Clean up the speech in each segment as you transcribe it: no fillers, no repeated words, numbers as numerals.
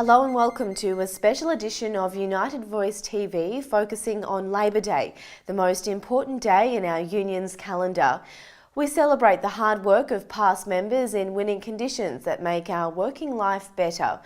Hello and welcome to a special edition of United Voice TV focusing on Labor Day, the most important day in our union's calendar. We celebrate the hard work of past members in winning conditions that make our working life better.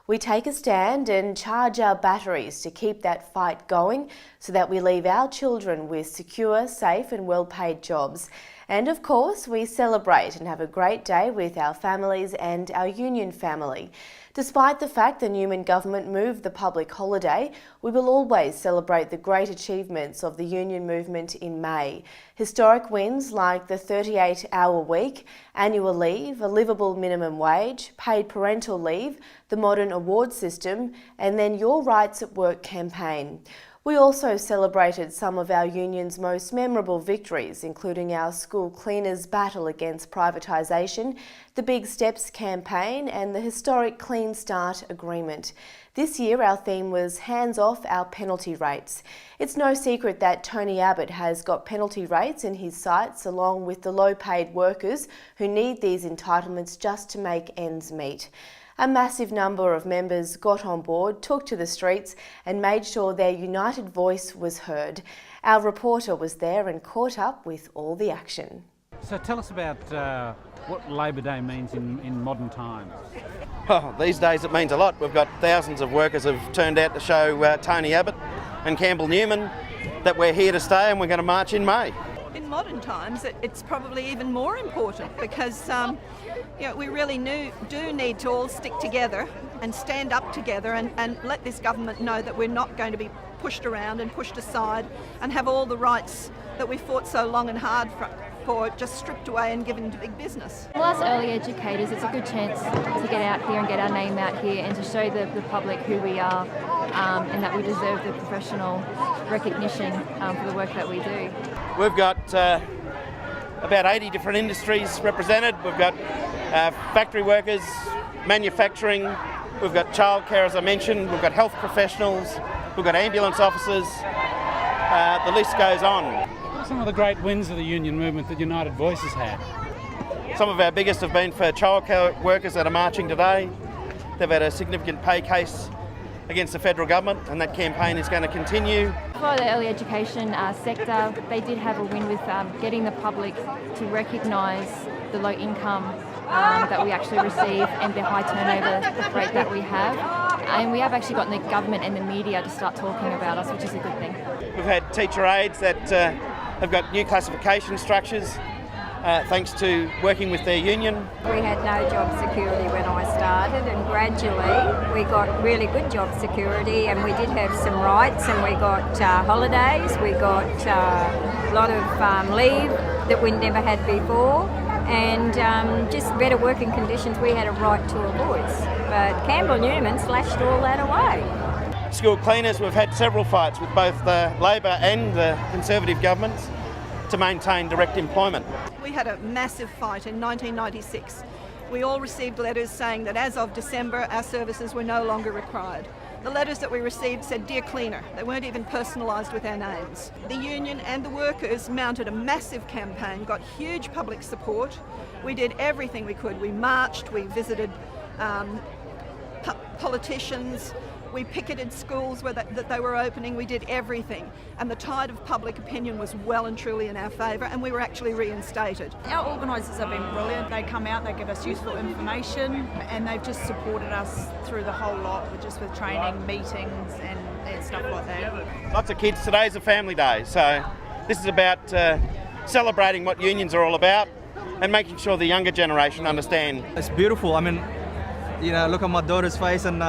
We take a stand and charge our batteries to keep that fight going so that we leave our children with secure, safe and well-paid jobs. And of course, we celebrate and have a great day with our families and our union family. Despite the fact the Newman government moved the public holiday, we will always celebrate the great achievements of the union movement in May. Historic wins like the 38-hour week, annual leave, a livable minimum wage, paid parental leave, the modern award system, and then Your Rights at Work campaign. We also celebrated some of our union's most memorable victories, including our school cleaners' battle against privatisation, the Big Steps campaign and the historic Clean Start agreement. This year our theme was Hands Off Our Penalty Rates. It's no secret that Tony Abbott has got penalty rates in his sights along with the low-paid workers who need these entitlements just to make ends meet. A massive number of members got on board, took to the streets and made sure their united voice was heard. Our reporter was there and caught up with all the action. So tell us about what Labor Day means in modern times. Oh, these days it means a lot. We've got thousands of workers have turned out to show Tony Abbott and Campbell Newman that we're here to stay and we're going to march in May. In modern times, it's probably even more important because we really do need to all stick together and stand up together and let this government know that we're not going to be pushed around and pushed aside and have all the rights that we fought so long and hard for just stripped away and given to big business. For us early educators, it's a good chance to get out here and get our name out here and to show the public who we are and that we deserve the professional recognition for the work that we do. We've got about 80 different industries represented. We've got factory workers, manufacturing, we've got childcare as I mentioned, we've got health professionals, we've got ambulance officers, the list goes on. Some of the great wins of the union movement that United Voice has had. Some of our biggest have been for childcare workers that are marching today. They've had a significant pay case against the federal government and that campaign is going to continue. For the early education sector, they did have a win with getting the public to recognise the low income that we actually receive and the high turnover rate that we have. And we have actually gotten the government and the media to start talking about us, which is a good thing. We've had teacher aides that have got new classification structures thanks to working with their union. We had no job security when I started and gradually we got really good job security and we did have some rights and we got holidays, we got a lot of leave that we never had before and just better working conditions. We had a right to a voice, but Campbell Newman slashed all that away. School cleaners, we've had several fights with both the Labor and the Conservative governments to maintain direct employment. We had a massive fight in 1996. We all received letters saying that as of December our services were no longer required. The letters that we received said Dear Cleaner. They weren't even personalised with our names. The union and the workers mounted a massive campaign, got huge public support. We did everything we could. We marched, we visited politicians, we picketed schools that they were opening, we did everything. And the tide of public opinion was well and truly in our favour and we were actually reinstated. Our organisers have been brilliant. They come out, they give us useful information and they've just supported us through the whole lot, just with training, meetings and stuff like that. Lots of kids, today's a family day, so this is about celebrating what unions are all about and making sure the younger generation understand. It's beautiful. I mean, look at my daughter's face and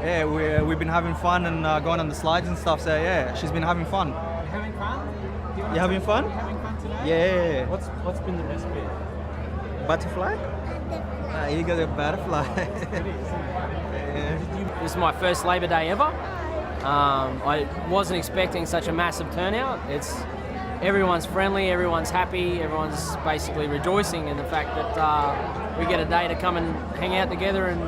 yeah, we've been having fun and going on the slides and stuff. So yeah, she's been having fun. Having fun? You having fun? Having fun today? Yeah. What's been the best bit? Butterfly? You got a butterfly. Yeah. This is my first Labor Day ever. I wasn't expecting such a massive turnout. Everyone's friendly, everyone's happy, everyone's basically rejoicing in the fact that we get a day to come and hang out together and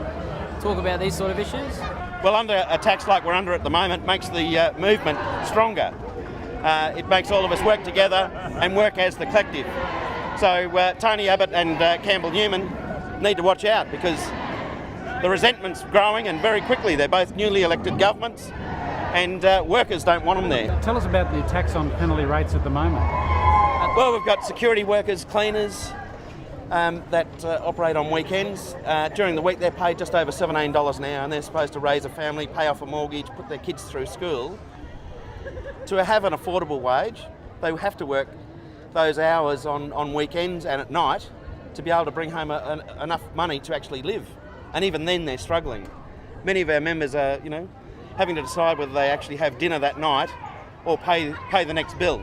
talk about these sort of issues. Well, under attacks like we're under at the moment makes the movement stronger. It makes all of us work together and work as the collective. So Tony Abbott and Campbell Newman need to watch out because the resentment's growing, and very quickly. They're both newly elected governments, and workers don't want them there. Tell us about the tax on penalty rates at the moment. Well, we've got security workers, cleaners that operate on weekends. During the week they're paid just over $17 an hour, and they're supposed to raise a family, pay off a mortgage, put their kids through school. To have an affordable wage, they have to work those hours on weekends and at night to be able to bring home enough money to actually live. And even then they're struggling. Many of our members are, having to decide whether they actually have dinner that night or pay the next bill.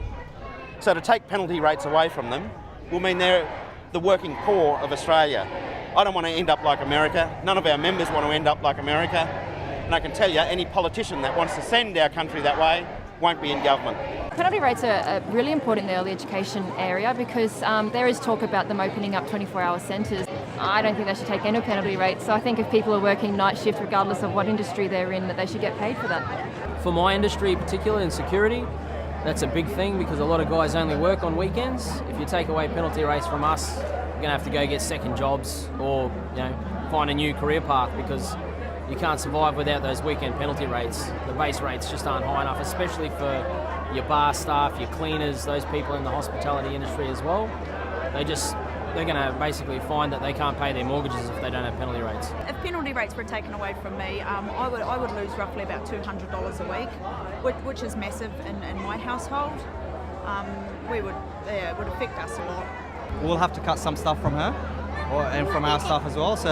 So to take penalty rates away from them will mean they're the working poor of Australia. I don't want to end up like America. None of our members want to end up like America. And I can tell you, any politician that wants to send our country that way won't be in government. Penalty rates are really important in the early education area because there is talk about them opening up 24-hour centres. I don't think they should take any penalty rates, so I think if people are working night shift, regardless of what industry they're in, that they should get paid for that. For my industry, particularly in security, that's a big thing because a lot of guys only work on weekends. If you take away penalty rates from us, you're going to have to go get second jobs or find a new career path because you can't survive without those weekend penalty rates. The base rates just aren't high enough, especially for your bar staff, your cleaners, those people in the hospitality industry as well. They're going to basically find that they can't pay their mortgages if they don't have penalty rates. If penalty rates were taken away from me, I would lose roughly about $200 a week, which is massive in my household. It would affect us a lot. We'll have to cut some stuff from her and from our staff as well. So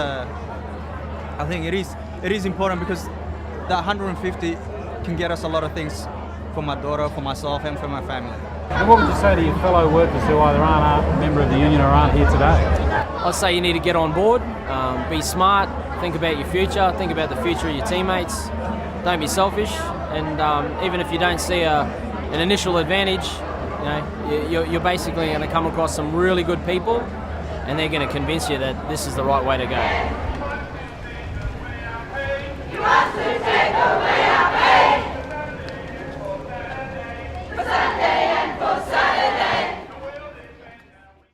I think it is important because that 150 can get us a lot of things for my daughter, for myself and for my family. And what would you say to your fellow workers who either aren't a member of the union or aren't here today? I'd say you need to get on board, be smart, think about your future, think about the future of your teammates, don't be selfish, and even if you don't see an initial advantage, you're basically going to come across some really good people and they're going to convince you that this is the right way to go.